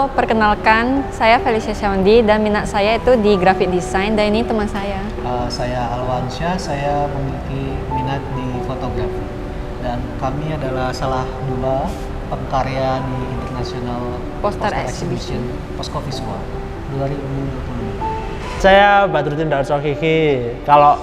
Halo, perkenalkan saya Felicia Syawandi dan minat saya itu di graphic design dan ini teman saya. Saya Alwansyah, saya memiliki minat di fotografi dan kami adalah salah dua pengkarya di International Poster Exhibition Posko Visual 2020. Saya Badrudin Darsohiki. Kalau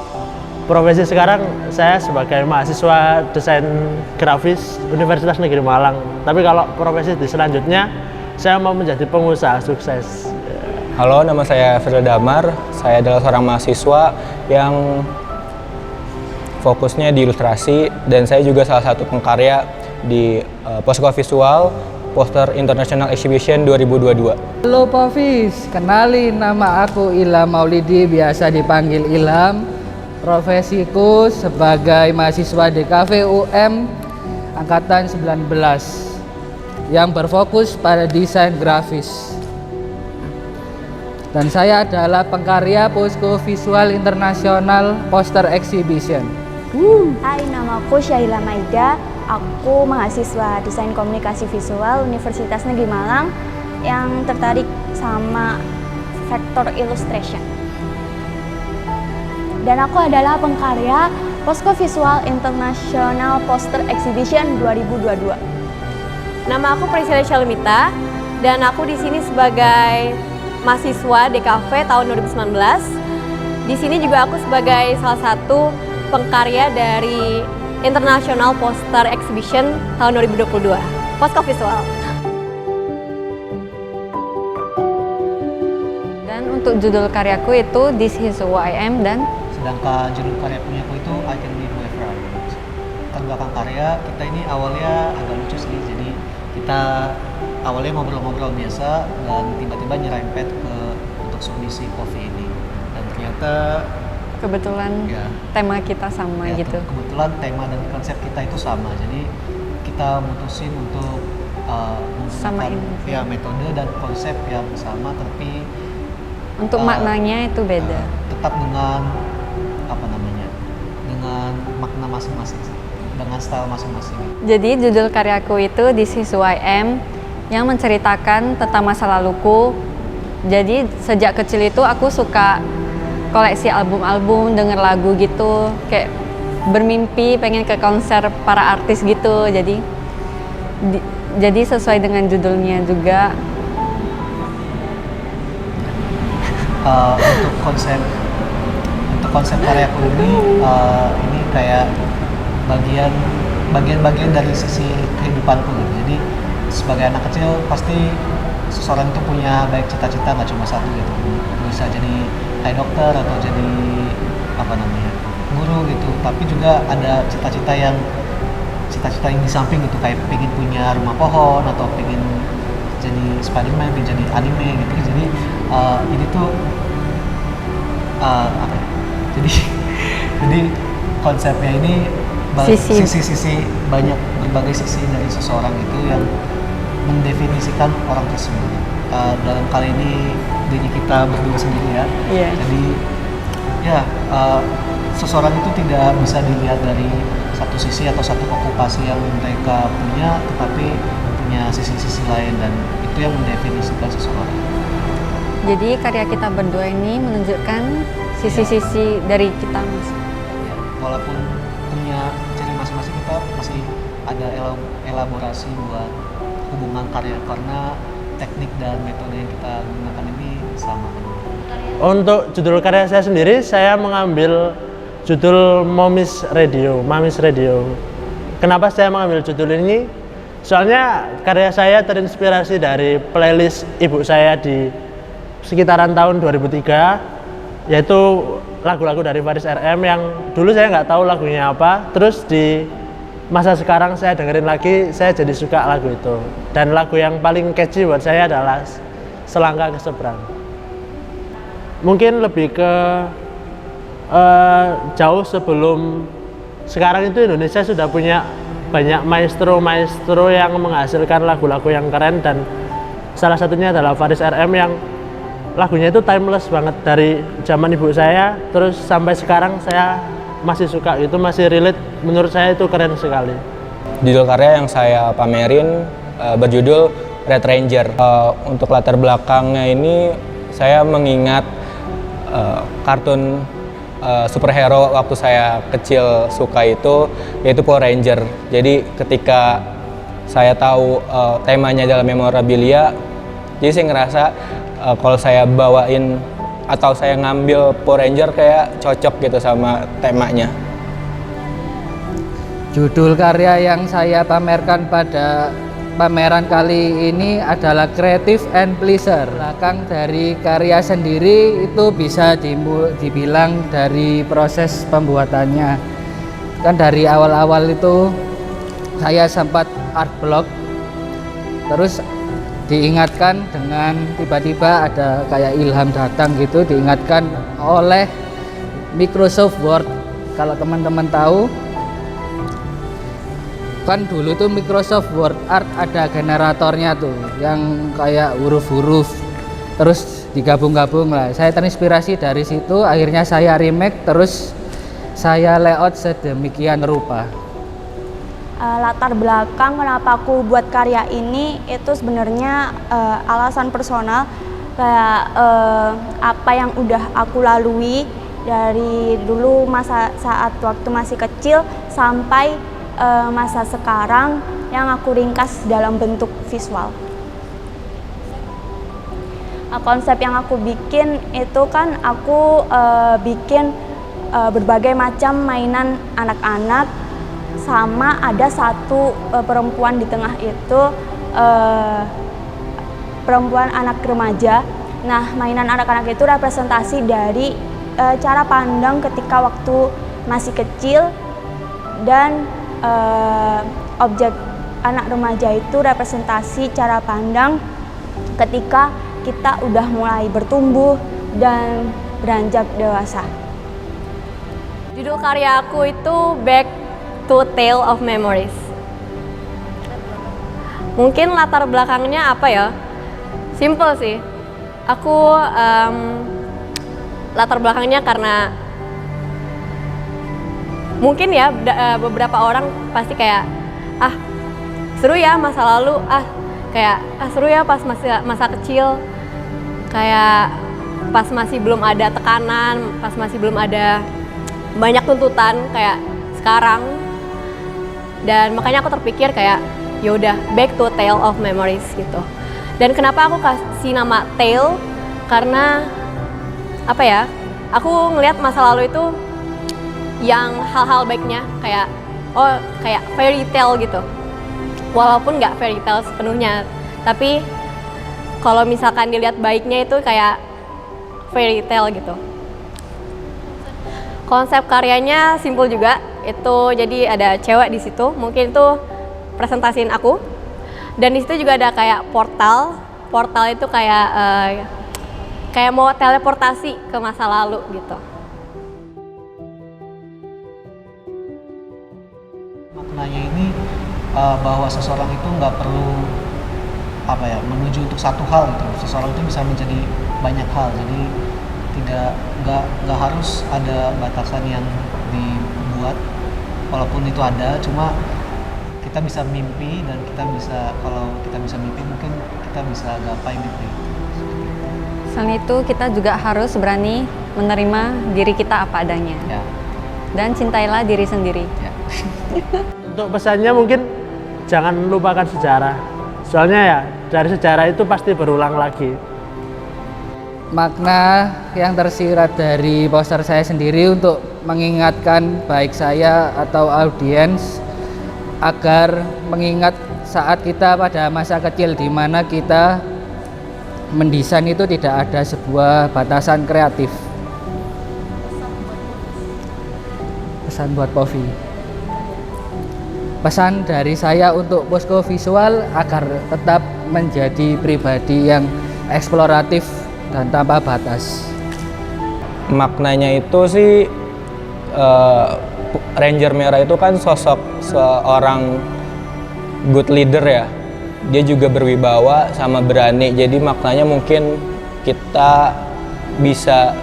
profesi sekarang saya sebagai mahasiswa desain grafis Universitas Negeri Malang. Tapi kalau profesi di selanjutnya saya mau menjadi pengusaha sukses. Halo, nama saya Firda Damar. Saya adalah seorang mahasiswa yang fokusnya di ilustrasi dan saya juga salah satu pengkarya di Posko Visual Poster International Exhibition 2022. Halo Pofis, kenalin nama aku Ilham Maulidi, biasa dipanggil Ilham. Profesiku sebagai mahasiswa di KVUM Angkatan 19 yang berfokus pada desain grafis. Dan saya adalah pengkarya Posko Visual International Poster Exhibition. Hai, namaku Syahila Maida. Aku mahasiswa Desain Komunikasi Visual Universitas Negeri Malang yang tertarik sama vector illustration. Dan aku adalah pengkarya Posko Visual International Poster Exhibition 2022. Nama aku Priscilla Shalmita dan aku di sini sebagai mahasiswa DKV tahun 2019. Di sini juga aku sebagai salah satu pengkarya dari International Poster Exhibition tahun 2022. Posko Visual. Dan untuk judul karyaku itu This Is Who I Am dan Sedangkan judul karya punyaku itu I Can Be Whoever I Want. Latar belakang karya kita ini awalnya agak lucu sih, jadi kita awalnya ngobrol-ngobrol biasa dan tiba-tiba nyerempet untuk submisi coffee ini dan ternyata kebetulan ya, tema kita sama ya, gitu. kebetulan tema dan konsep kita itu sama, jadi kita mutusin untuk Samain. menggunakan ya metode dan konsep yang sama, tapi Untuk maknanya itu beda. tetap dengan dengan makna masing-masing, dengan style masing-masing. Jadi judul karyaku itu This Is Who I Am yang menceritakan tentang masa laluku. Jadi sejak kecil itu aku suka koleksi album-album, denger lagu gitu, kayak bermimpi pengen ke konser para artis gitu. Jadi sesuai dengan judulnya juga. Untuk konsep karyaku ini kayak bagian-bagian dari sisi kehidupanku gitu. Jadi sebagai anak kecil pasti seseorang itu punya baik cita-cita, nggak cuma satu gitu, bisa jadi kayak dokter atau jadi guru gitu, tapi juga ada cita-cita yang di samping gitu, kayak pengen punya rumah pohon atau pengen jadi Spiderman, pengen jadi anime gitu. Jadi ini tuh jadi konsepnya ini sisi-sisi banyak berbagai sisi dari seseorang itu yang mendefinisikan orang tersebut. Dalam kali ini diri kita berdua sendiri ya. Iya. Jadi ya seseorang itu tidak bisa dilihat dari satu sisi atau satu okupasi yang mereka punya, tetapi punya sisi-sisi lain dan itu yang mendefinisikan seseorang. Jadi karya kita berdua ini menunjukkan sisi-sisi dari kita masing. Ya, walaupun punya ciri masing-masing, kita masih ada elaborasi buat hubungan karya karena teknik dan metode yang kita gunakan ini sama. Untuk judul karya saya sendiri, saya mengambil judul Mommy's Radio. Kenapa saya mengambil judul ini? Soalnya karya saya terinspirasi dari playlist ibu saya di sekitaran tahun 2003, yaitu lagu-lagu dari Faris RM yang dulu saya nggak tahu lagunya apa, terus di masa sekarang saya dengerin lagi, saya jadi suka lagu itu. Dan lagu yang paling catchy buat saya adalah Selangkah ke Seberang. Mungkin lebih ke jauh sebelum sekarang itu Indonesia sudah punya banyak maestro yang menghasilkan lagu-lagu yang keren, dan salah satunya adalah Faris RM yang lagunya itu timeless banget dari zaman ibu saya terus sampai sekarang saya masih suka, itu masih relate, menurut saya itu keren sekali. Judul karya yang saya pamerin berjudul Red Ranger. Untuk latar belakangnya ini saya mengingat kartun superhero waktu saya kecil suka itu, yaitu Power Ranger. Jadi ketika saya tahu temanya adalah memorabilia, jadi saya ngerasa kalau saya bawain atau saya ngambil Power Ranger kayak cocok gitu sama temanya. Judul karya yang saya pamerkan pada pameran kali ini adalah Creative and Pleasure. Belakang dari karya sendiri itu bisa dibilang dari proses pembuatannya. Kan dari awal-awal itu saya sempat art block, terus diingatkan dengan tiba-tiba ada kayak ilham datang gitu, diingatkan oleh Microsoft Word. Kalau teman-teman tahu, kan dulu tuh Microsoft Word Art ada generatornya tuh yang kayak huruf-huruf terus digabung-gabung lah. Saya terinspirasi dari situ, akhirnya saya remake terus saya layout sedemikian rupa. Latar belakang kenapa aku buat karya ini itu sebenarnya alasan personal, kayak apa yang udah aku lalui dari dulu saat waktu masih kecil sampai masa sekarang yang aku ringkas dalam bentuk visual. Konsep yang aku bikin itu kan aku bikin berbagai macam mainan anak-anak, sama ada satu perempuan di tengah itu, perempuan anak remaja. Nah, mainan anak-anak itu representasi dari cara pandang ketika waktu masih kecil, dan objek anak remaja itu representasi cara pandang ketika kita udah mulai bertumbuh dan beranjak dewasa. Judul karya aku itu Back to Tale of Memories. Mungkin latar belakangnya apa ya? Simple sih. Aku latar belakangnya karena mungkin ya beberapa orang pasti kayak seru ya masa lalu, seru ya pas masa kecil, kayak pas masih belum ada tekanan, pas masih belum ada banyak tuntutan kayak sekarang. Dan makanya aku terpikir kayak yaudah, back to Tale of Memories gitu. Dan kenapa aku kasih nama Tale? Karena apa ya, aku ngelihat masa lalu itu yang hal-hal baiknya kayak kayak fairy tale gitu. Walaupun nggak fairy tale sepenuhnya, tapi kalau misalkan dilihat baiknya itu kayak fairy tale gitu. Konsep karyanya simpel juga. Itu jadi ada cewek di situ, mungkin itu presentasiin aku. Dan di situ juga ada kayak portal. Portal itu kayak mau teleportasi ke masa lalu gitu. Maknanya ini bahwa seseorang itu nggak perlu menuju untuk satu hal gitu. Seseorang itu bisa menjadi banyak hal. Jadi nggak harus ada batasan yang dibuat, walaupun itu ada, cuma kita bisa mimpi, dan kalau kita bisa mimpi mungkin kita bisa gapai mimpi. Selain itu kita juga harus berani menerima diri kita apa adanya, Ya. dan cintailah diri sendiri. Ya. Untuk pesannya mungkin jangan lupakan sejarah. Soalnya ya dari sejarah itu pasti berulang lagi. Makna yang tersirat dari poster saya sendiri untuk mengingatkan baik saya atau audiens agar mengingat saat kita pada masa kecil di mana kita mendesain itu tidak ada sebuah batasan kreatif. Pesan buat Povi. Pesan dari saya untuk Posko Visual agar tetap menjadi pribadi yang eksploratif dan tanpa batas. Maknanya itu sih Ranger Merah itu kan sosok seorang good leader ya. Dia juga berwibawa sama berani. Jadi maknanya mungkin kita bisa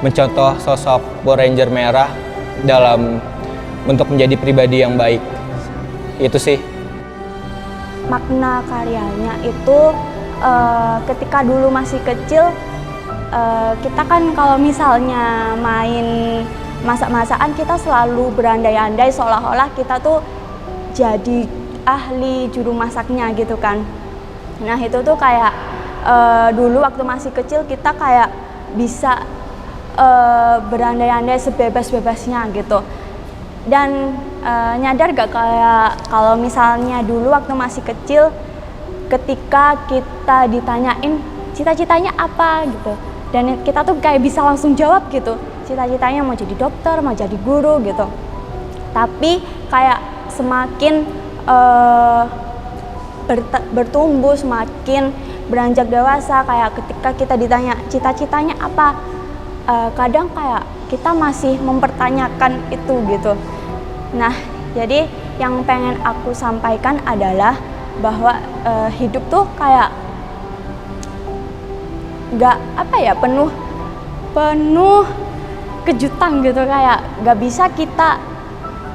mencontoh sosok Power Ranger Merah untuk menjadi pribadi yang baik. Itu sih. makna karyanya itu ketika dulu masih kecil, kita kan kalau misalnya main masak-masakan kita selalu berandai-andai seolah-olah kita tuh jadi ahli juru masaknya gitu kan. Nah itu tuh kayak dulu waktu masih kecil kita kayak bisa berandai-andai sebebas-bebasnya gitu. Dan nyadar gak kayak kalau misalnya dulu waktu masih kecil ketika kita ditanyain cita-citanya apa gitu, dan kita tuh kayak bisa langsung jawab gitu, cita-citanya mau jadi dokter, mau jadi guru gitu. Tapi kayak semakin bertumbuh, semakin beranjak dewasa, kayak ketika kita ditanya cita-citanya apa, kadang kayak kita masih mempertanyakan itu gitu. Nah, jadi yang pengen aku sampaikan adalah bahwa hidup tuh kayak nggak penuh kejutan gitu, kayak nggak bisa kita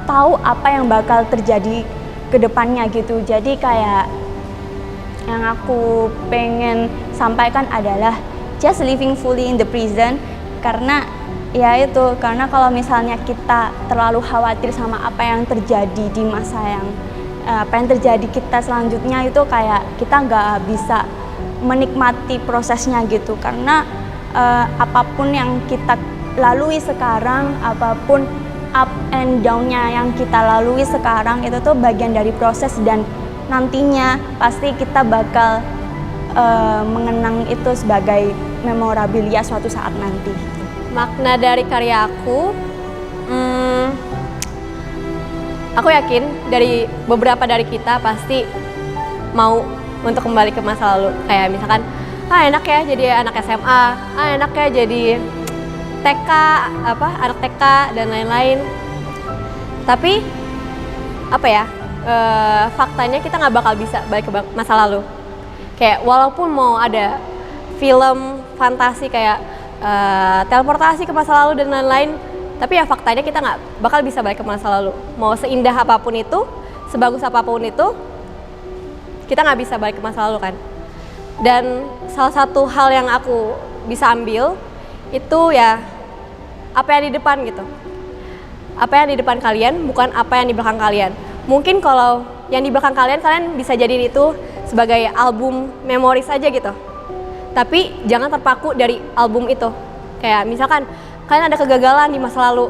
tahu apa yang bakal terjadi ke depannya gitu. Jadi kayak yang aku pengen sampaikan adalah just living fully in the present, karena kalau misalnya kita terlalu khawatir sama apa yang terjadi di masa yang apa yang terjadi kita selanjutnya, itu kayak kita nggak bisa menikmati prosesnya gitu. Karena apapun yang kita lalui sekarang, apapun up and down-nya yang kita lalui sekarang, itu tuh bagian dari proses, dan nantinya pasti kita bakal mengenang itu sebagai memorabilia suatu saat nanti. Makna dari karya aku yakin dari beberapa dari kita pasti mau untuk kembali ke masa lalu. Kayak misalkan, enak ya jadi anak SMA, enak ya jadi TK, anak TK dan lain-lain. Tapi faktanya kita nggak bakal bisa balik ke masa lalu. Kayak walaupun mau ada film fantasi kayak teleportasi ke masa lalu dan lain-lain, tapi ya faktanya kita nggak bakal bisa balik ke masa lalu. Mau seindah apapun itu, sebagus apapun itu, kita nggak bisa balik ke masa lalu kan. Dan salah satu hal yang aku bisa ambil itu ya apa yang di depan gitu. Apa yang di depan kalian, bukan apa yang di belakang kalian. Mungkin kalau yang di belakang kalian bisa jadiin itu sebagai album memori saja gitu. Tapi jangan terpaku dari album itu. Kayak misalkan kalian ada kegagalan di masa lalu,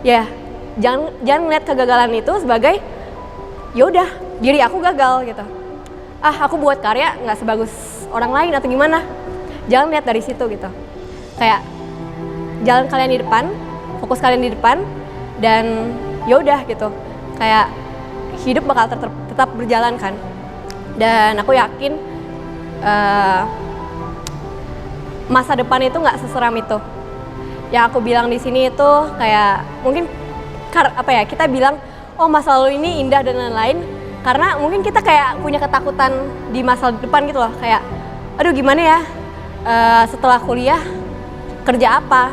ya jangan ngeliat kegagalan itu sebagai yaudah diri aku gagal gitu. Aku buat karya nggak sebagus orang lain atau gimana. Jangan lihat dari situ gitu. Kayak jalan kalian di depan, fokus kalian di depan, dan yaudah gitu. Kayak hidup bakal tetap berjalan kan. Dan aku yakin masa depan itu nggak seseram itu. Yang aku bilang di sini itu kayak mungkin kita bilang masa lalu ini indah dan lain-lain karena mungkin kita kayak punya ketakutan di masa depan gitu loh, kayak aduh gimana ya setelah kuliah kerja apa,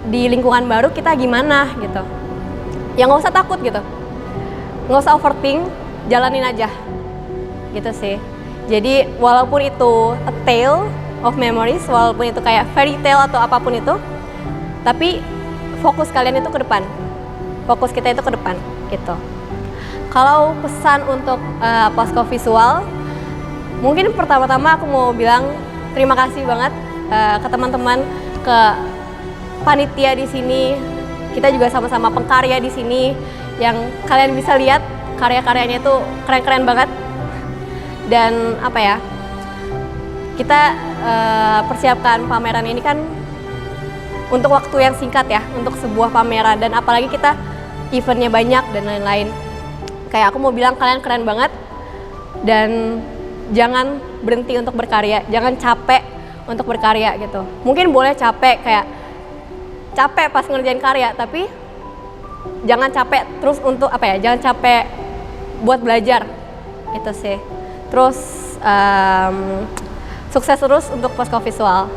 di lingkungan baru kita gimana gitu. Ya nggak usah takut gitu, nggak usah overthink, jalanin aja gitu sih. Jadi walaupun itu a tale of memories, walaupun itu kayak fairy tale atau apapun itu, tapi fokus kalian itu ke depan, fokus kita itu ke depan gitu. Kalau pesan untuk Posko Visual, mungkin pertama-tama aku mau bilang terima kasih banget ke teman-teman, ke panitia di sini. Kita juga sama-sama pengkarya di sini, yang kalian bisa lihat karya-karyanya itu keren-keren banget. Dan kita persiapkan pameran ini kan untuk waktu yang singkat ya, untuk sebuah pameran, dan apalagi kita eventnya banyak dan lain-lain. Kayak aku mau bilang kalian keren banget, dan jangan berhenti untuk berkarya, jangan capek untuk berkarya gitu. Mungkin boleh capek, kayak capek pas ngerjain karya, tapi jangan capek terus untuk jangan capek buat belajar itu sih. Terus sukses terus untuk Posko Visual.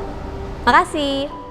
Makasih.